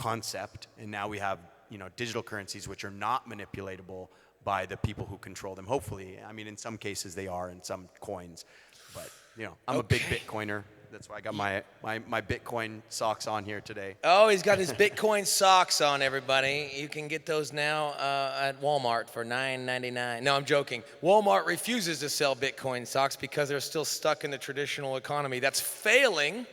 concept, and now we have, digital currencies which are not manipulatable by the people who control them. Hopefully, I mean, in some cases they are, in some coins, but I'm a big Bitcoiner. That's why I got my Bitcoin socks on here today. Oh, he's got his Bitcoin socks on, everybody. You can get those now at Walmart for $9.99. No, I'm joking. Walmart refuses to sell Bitcoin socks because they're still stuck in the traditional economy. That's failing,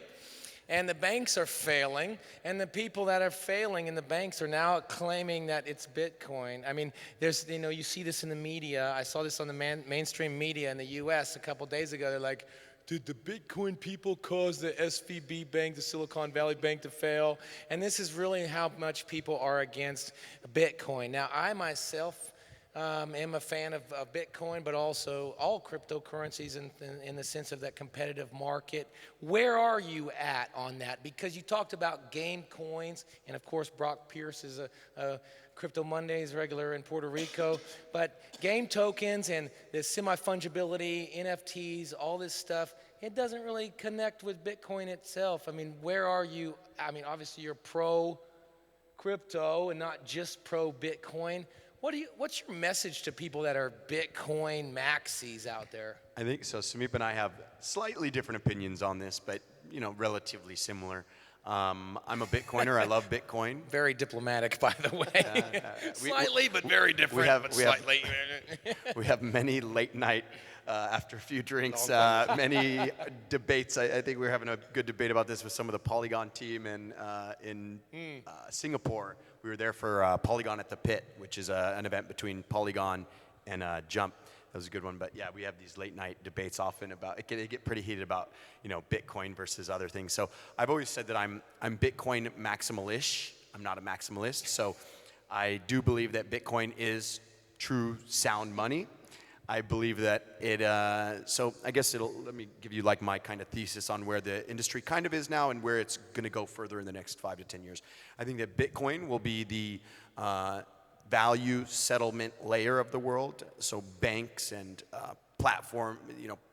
and the banks are failing, and the people that are failing in the banks are now claiming that it's Bitcoin. I mean, there's, you see this in the media. I saw this on the mainstream media in the U.S. a couple days ago. They're like, did the Bitcoin people cause the SVB bank, the Silicon Valley Bank, to fail? And this is really how much people are against Bitcoin. Now, I myself am a fan of Bitcoin, but also all cryptocurrencies in the sense of that competitive market. Where are you at on that? Because you talked about game coins, and of course, Brock Pierce is a CryptoMondays regular in Puerto Rico, but game tokens and the semi-fungibility, NFTs, all this stuff, it doesn't really connect with Bitcoin itself. I mean, where are you? I mean, obviously you're pro-crypto and not just pro-Bitcoin. What's your message to people that are Bitcoin maxis out there? I think so. Sameep and I have slightly different opinions on this, but relatively similar. I'm a Bitcoiner. I love Bitcoin. Very diplomatic, by the way. Slightly, but very different. We have many late night, after a few drinks, many debates. I think we're having a good debate about this with some of the Polygon team in Singapore. We were there for Polygon at the Pit, which is an event between Polygon and Jump. That was a good one, but yeah, we have these late night debates often about, it get pretty heated about, Bitcoin versus other things. So I've always said that I'm Bitcoin maximal-ish. I'm not a maximalist. So I do believe that Bitcoin is true sound money. I believe that so I guess let me give you like my kind of thesis on where the industry kind of is now and where it's going to go further in the next 5 to 10 years. I think that Bitcoin will be the value settlement layer of the world. So banks and platform,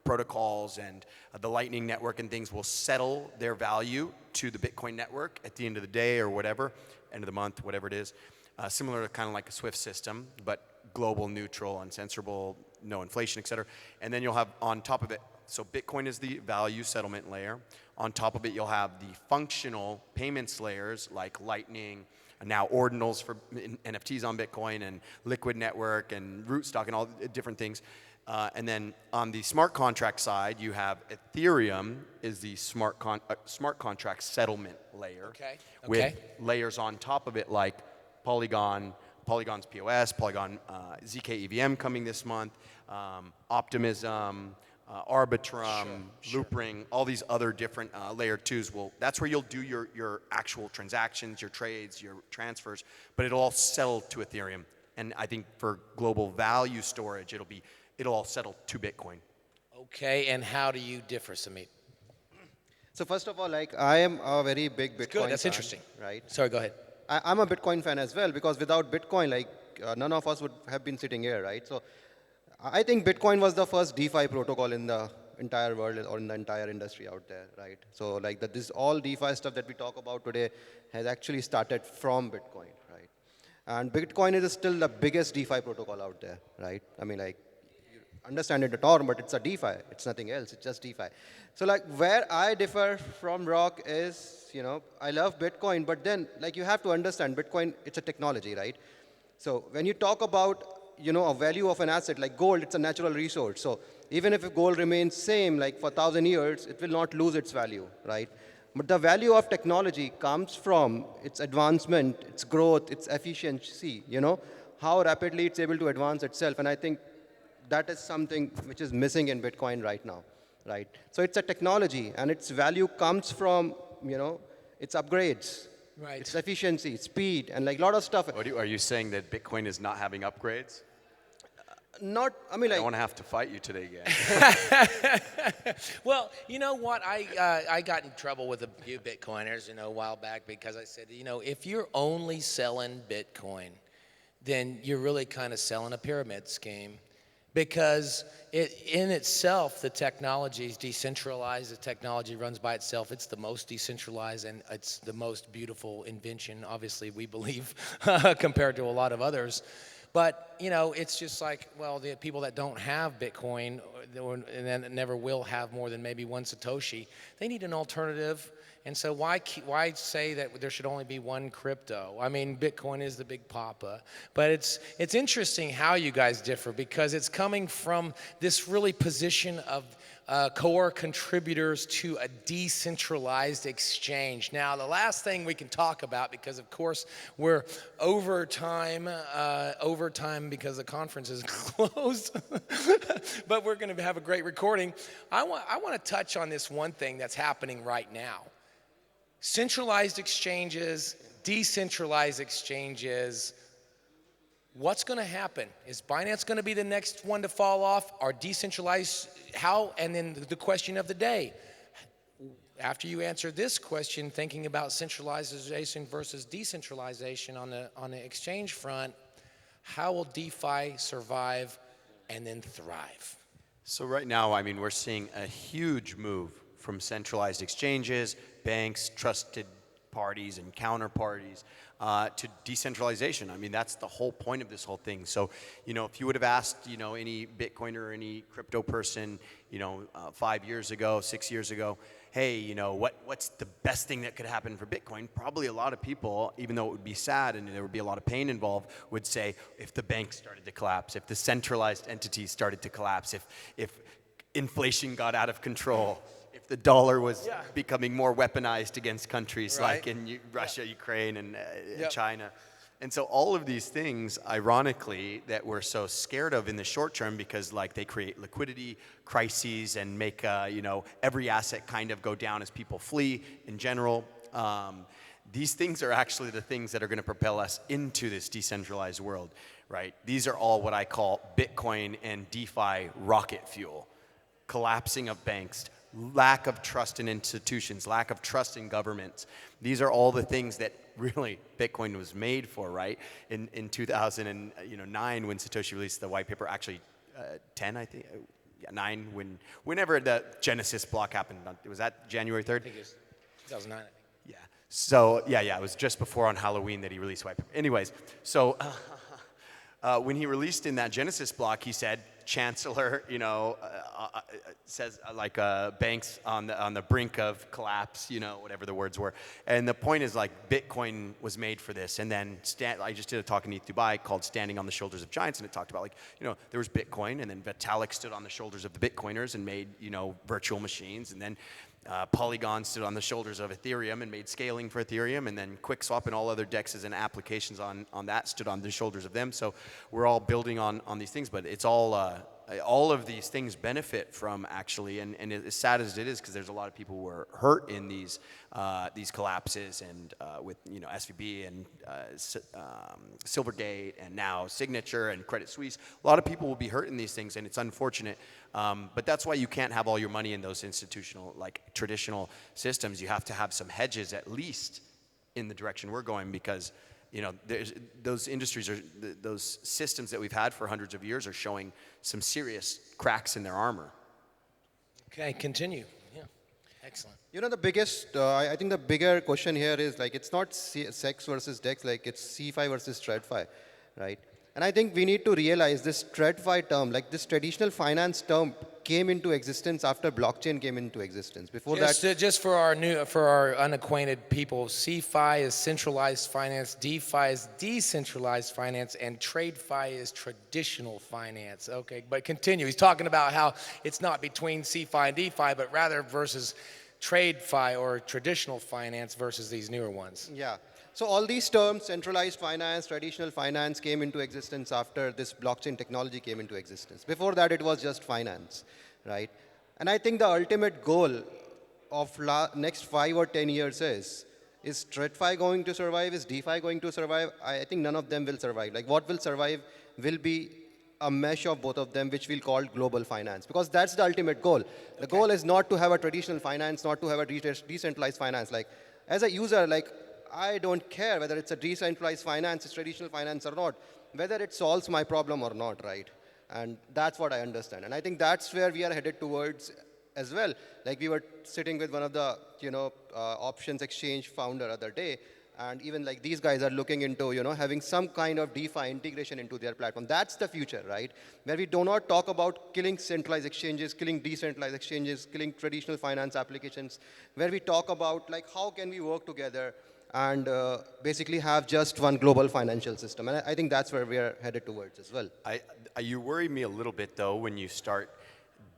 protocols and the Lightning Network and things will settle their value to the Bitcoin network at the end of the day or whatever, end of the month, whatever it is. Similar to kind of like a SWIFT system, but global, neutral, uncensorable, no inflation, et cetera. And then you'll have on top of it, so Bitcoin is the value settlement layer. On top of it, you'll have the functional payments layers like Lightning, and now ordinals for NFTs on Bitcoin, and Liquid Network, and Rootstock, and all different things. And then on the smart contract side, you have Ethereum is the smart contract settlement layer. With layers on top of it like Polygon, Polygon's POS, Polygon ZK EVM coming this month, Optimism, Arbitrum, Loopring, all these other different layer twos. That's where you'll do your actual transactions, your trades, your transfers, but it'll all settle to Ethereum. And I think for global value storage, it'll all settle to Bitcoin. Okay, and how do you differ, Sameep? So first of all, I am a very big Bitcoin fan. Good, that's interesting. Right? Sorry, go ahead. I'm a Bitcoin fan as well, because without Bitcoin, none of us would have been sitting here, right? So I think Bitcoin was the first DeFi protocol in the entire world or in the entire industry out there, right? So this all DeFi stuff that we talk about today has actually started from Bitcoin, right? And Bitcoin is still the biggest DeFi protocol out there, right? I mean, you understand it the term, but it's a DeFi. It's nothing else. It's just DeFi. So where I differ from Roc is, I love Bitcoin, but then you have to understand Bitcoin, it's a technology, right? So when you talk about, a value of an asset like gold, it's a natural resource. So even if gold remains same for 1,000 years, it will not lose its value, right? But the value of technology comes from its advancement, its growth, its efficiency, how rapidly it's able to advance itself. And I think that is something which is missing in Bitcoin right now, right? So it's a technology, and its value comes from, its upgrades, right? Its efficiency, speed, and a lot of stuff. Are you saying that Bitcoin is not having upgrades? I don't want to have to fight you today again. Well, you know what? I got in trouble with a few Bitcoiners, a while back because I said, if you're only selling Bitcoin, then you're really kind of selling a pyramid scheme. because in itself, the technology is decentralized. The technology runs by itself. It's the most decentralized, and it's the most beautiful invention, obviously, we believe, compared to a lot of others. But, you know, it's just like, well, the people that don't have Bitcoin and then never will have more than maybe one Satoshi, they need an alternative. And so why say that there should only be one crypto? I mean, Bitcoin is the big papa. But it's interesting how you guys differ, because it's coming from this really position of core contributors to a decentralized exchange. Now, the last thing we can talk about, because of course we're over time because the conference is closed, but we're going to have a great recording. I want to touch on this one thing that's happening right now. Centralized exchanges, decentralized exchanges. What's going to happen? Is Binance going to be the next one to fall off? Are decentralized, how? And then the question of the day. After you answer this question, thinking about centralization versus decentralization on the exchange front, how will DeFi survive and then thrive? So right now, I mean, we're seeing a huge move from centralized exchanges, banks, trusted parties, and counterparties to decentralization. I mean, that's the whole point of this whole thing. So, you know, if you would have asked, you know, any Bitcoiner or any crypto person, you know, 5 years ago, 6 years ago, hey, you know, what's the best thing that could happen for Bitcoin? Probably a lot of people, even though it would be sad and there would be a lot of pain involved, would say if the banks started to collapse, if the centralized entities started to collapse, if inflation got out of control, if the dollar was becoming more weaponized against countries like in Russia, Ukraine, and China. And so all of these things, ironically, that we're so scared of in the short term, because like they create liquidity crises and make you know, every asset kind of go down as people flee in general. These things are actually the things that are going to propel us into this decentralized world, right? These are all what I call Bitcoin and DeFi rocket fuel. Collapsing of banks, lack of trust in institutions, lack of trust in governments. These are all the things that really Bitcoin was made for, right? In 2009, when Satoshi released the white paper, actually 10, I think, 9, whenever the Genesis block happened. Was that January 3rd? I think it was 2009, I think. Yeah. So, yeah, it was just before on Halloween that he released white paper. Anyways, so when he released in that Genesis block, he said, Chancellor, you know, says like banks on the brink of collapse, you know, whatever the words were. And the point is, like, Bitcoin was made for this. And then I just did a talk in ETH Dubai called Standing on the Shoulders of Giants, and it talked about, like, you know, there was Bitcoin, and then Vitalik stood on the shoulders of the Bitcoiners and made, you know, virtual machines, and then Polygon stood on the shoulders of Ethereum and made scaling for Ethereum, and then Quickswap and all other DEXs and applications on that stood on the shoulders of them. So we're all building on these things, but it's all of these things benefit from, actually, and as sad as it is, because there's a lot of people who are hurt in these collapses, and with, you know, SVB and Silvergate and now Signature and Credit Suisse. A lot of people will be hurt in these things, and it's unfortunate. But that's why you can't have all your money in those institutional, like traditional systems. You have to have some hedges, at least in the direction we're going, because, you know, those industries those systems that we've had for hundreds of years are showing some serious cracks in their armor. Okay, continue. Yeah, excellent. You know, the biggest, I think the bigger question here is, like, it's not SEX versus DEX, like it's CFI versus TradFi, right? And I think we need to realize this TradFi term, like this traditional finance term, came into existence after blockchain came into existence. Before just for our unacquainted people, CFI is centralized finance, DeFi is decentralized finance, and TradeFi is traditional finance. Okay, but continue. He's talking about how it's not between CFI and DeFi, but rather versus TradeFi or traditional finance versus these newer ones. Yeah. So all these terms, centralized finance, traditional finance, came into existence after this blockchain technology came into existence. Before that, it was just finance, right? And I think the ultimate goal of next 5 or 10 years is TradFi going to survive? Is DeFi going to survive? I think none of them will survive. Like, what will survive will be a mesh of both of them, which we'll call global finance, because that's the ultimate goal. The goal is not to have a traditional finance, not to have a decentralized finance. Like, as a user, like, I don't care whether it's a decentralized finance, it's traditional finance or not, whether it solves my problem or not, right? And that's what I understand. And I think that's where we are headed towards as well. Like we were sitting with one of the, options exchange founder other day, and even like these guys are looking into, having some kind of DeFi integration into their platform. That's the future, right? Where we do not talk about killing centralized exchanges, killing decentralized exchanges, killing traditional finance applications, where we talk about like how can we work together and basically have just one global financial system. And I think that's where we are headed towards as well. You worry me a little bit, though, when you start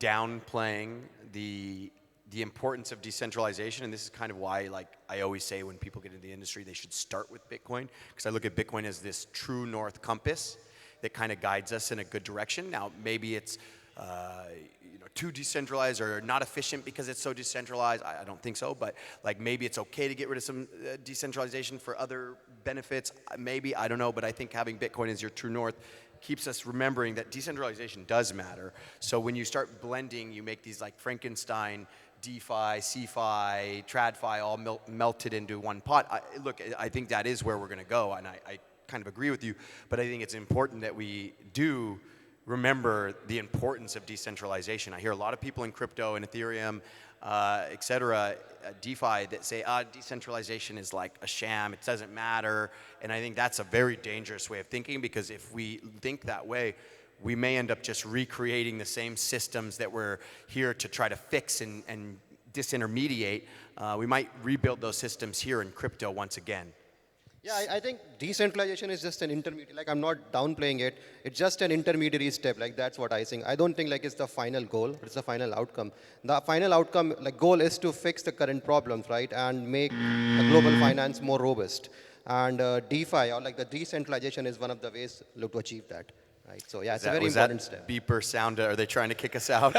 downplaying the importance of decentralization, and this is kind of why, like I always say, when people get into the industry, they should start with Bitcoin, because I look at Bitcoin as this true north compass that kind of guides us in a good direction. Now, maybe it's too decentralized or not efficient because it's so decentralized. I don't think so, but like maybe it's okay to get rid of some decentralization for other benefits. Maybe, I don't know, but I think having Bitcoin as your true north keeps us remembering that decentralization does matter. So when you start blending, you make these like Frankenstein, DeFi, CeFi, TradFi all melted into one pot. Look, I think that is where we're going to go, and I kind of agree with you, but I think it's important that we do remember the importance of decentralization. I hear a lot of people in crypto and Ethereum, et cetera, DeFi, that say, decentralization is like a sham, it doesn't matter. And I think that's a very dangerous way of thinking, because if we think that way, we may end up just recreating the same systems that we're here to try to fix and disintermediate. We might rebuild those systems here in crypto once again. Yeah, I think decentralization is just an intermediate. Like, I'm not downplaying it. It's just an intermediary step. Like, that's what I think. I don't think like it's the final goal, but it's the final outcome. The final outcome, like goal, is to fix the current problems, right, and make the global finance more robust. And DeFi, or like the decentralization, is one of the ways to achieve that. Right. So yeah, it's a very important step. Beeper sound? Are they trying to kick us out?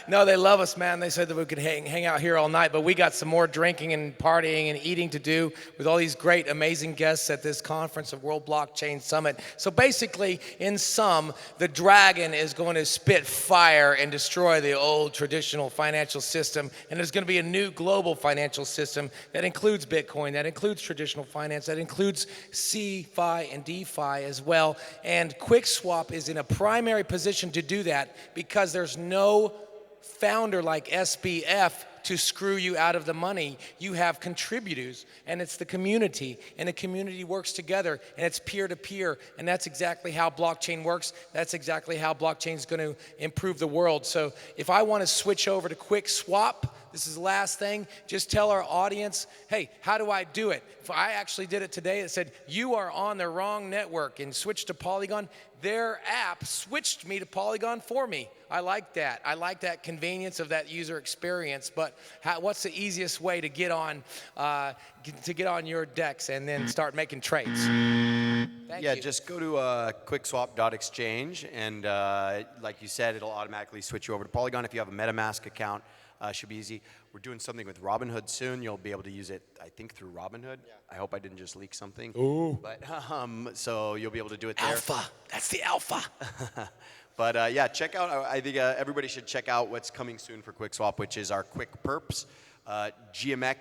No, they love us, man. They said that we could hang out here all night, but we got some more drinking and partying and eating to do with all these great, amazing guests at this conference of World Blockchain Summit. So basically, in sum, the dragon is going to spit fire and destroy the old traditional financial system, and there's going to be a new global financial system that includes Bitcoin, that includes traditional finance, that includes CeFi and DeFi as well, and Quickswap is in a primary position to do that because there's no founder like SBF to screw you out of the money. You have contributors, and it's the community, and the community works together, and it's peer-to-peer, and that's exactly how blockchain works. That's exactly how blockchain is going to improve the world. So if I want to switch over to Quickswap, this is the last thing, just tell our audience, hey, how do I do it? If I actually did it today, it said, you are on the wrong network, and switch to Polygon. Their app switched me to Polygon for me. I like that. I like that convenience of that user experience. But what's the easiest way to get on your DEX and then start making trades? Thank you. Just go to quickswap.exchange, and like you said, it'll automatically switch you over to Polygon. If you have a MetaMask account, should be easy. We're doing something with Robinhood soon. You'll be able to use it, I think, through Robinhood. Yeah. I hope I didn't just leak something. Ooh. But so you'll be able to do it there. Alpha. That's the alpha. But yeah, check out. I think everybody should check out what's coming soon for Quickswap, which is our Quick Perps. GMX